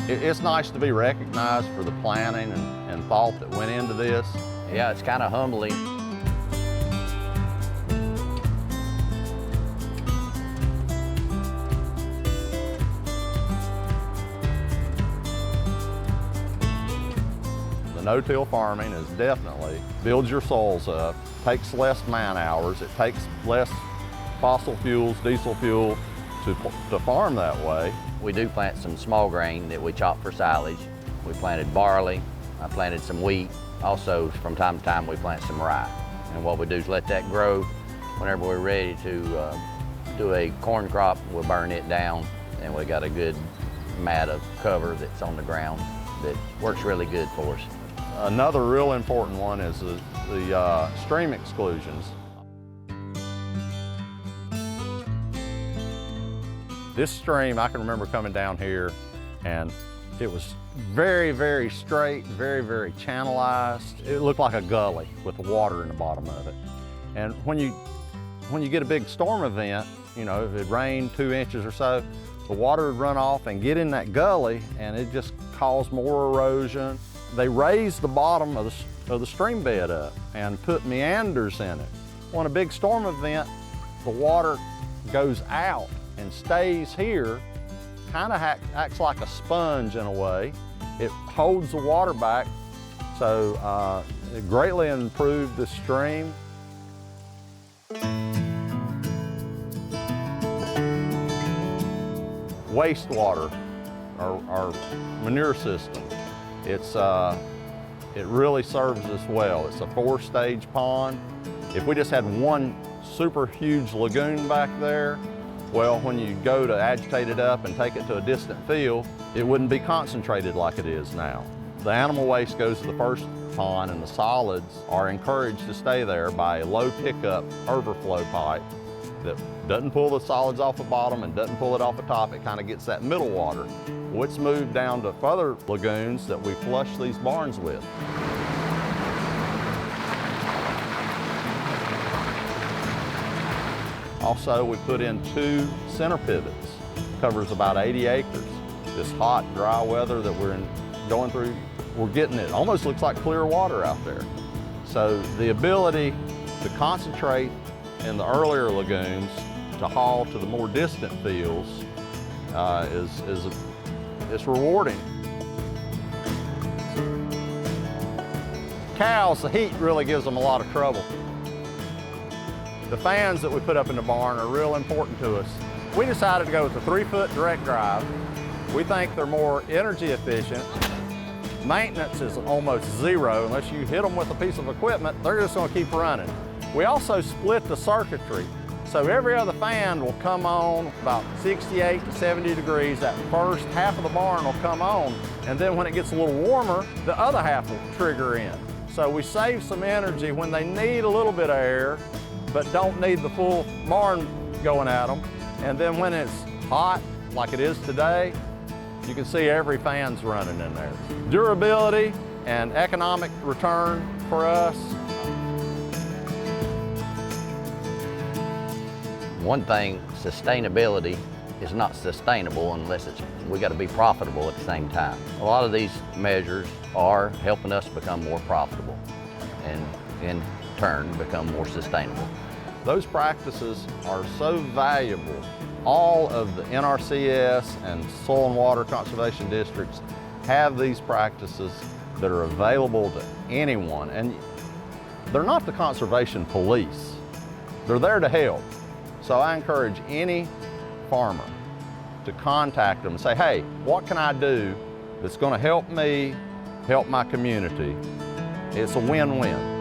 It's nice to be recognized for the planning and thought that went into this. Yeah, it's kind of humbling. The no-till farming is definitely builds your soils up, takes less man hours, it takes less fossil fuels, diesel fuel to farm that way. We do plant some small grain that we chop for silage. We planted barley, I planted some wheat. Also, from time to time, we plant some rye. And what we do is let that grow. Whenever we're ready to do a corn crop, we'll burn it down, and we got a good mat of cover that's on the ground that works really good for us. Another real important one is the stream exclusions. This stream, I can remember coming down here, and it was very, very straight, very, very channelized. It looked like a gully with water in the bottom of it. And when you get a big storm event, you know, if it rained 2 inches or so, the water would run off and get in that gully, and it just caused more erosion. They raised the bottom of the stream bed up and put meanders in it. When a big storm event, the water goes out and stays here, kind of acts like a sponge in a way. It holds the water back, so it greatly improved the stream. Wastewater, our manure system, it really serves us well. It's a 4-stage pond. If we just had one super huge lagoon back there, well, when you go to agitate it up and take it to a distant field, it wouldn't be concentrated like it is now. The animal waste goes to the first pond, and the solids are encouraged to stay there by a low pickup overflow pipe that doesn't pull the solids off the bottom and doesn't pull it off the top. It kind of gets that middle water. Well, it's moved down to further lagoons that we flush these barns with. Also, we put in 2 center pivots. Covers about 80 acres. This hot, dry weather that we're going through, we're getting it. Almost looks like clear water out there. So the ability to concentrate in the earlier lagoons to haul to the more distant fields is rewarding. Cows, the heat really gives them a lot of trouble. The fans that we put up in the barn are real important to us. We decided to go with the 3-foot direct drive. We think they're more energy efficient. Maintenance is almost zero. Unless you hit them with a piece of equipment, they're just going to keep running. We also split the circuitry. So every other fan will come on about 68 to 70 degrees. That first half of the barn will come on. And then when it gets a little warmer, the other half will trigger in. So we save some energy when they need a little bit of air, but don't need the full barn going at them. And then when it's hot, like it is today, you can see every fan's running in there. Durability and economic return for us. One thing, sustainability is not sustainable unless we got to be profitable at the same time. A lot of these measures are helping us become more profitable and in turn become more sustainable. Those practices are so valuable. All of the NRCS and soil and water conservation districts have these practices that are available to anyone, and they're not the conservation police. They're there to help. So I encourage any farmer to contact them and say, hey, what can I do that's going to help me, help my community? It's a win-win.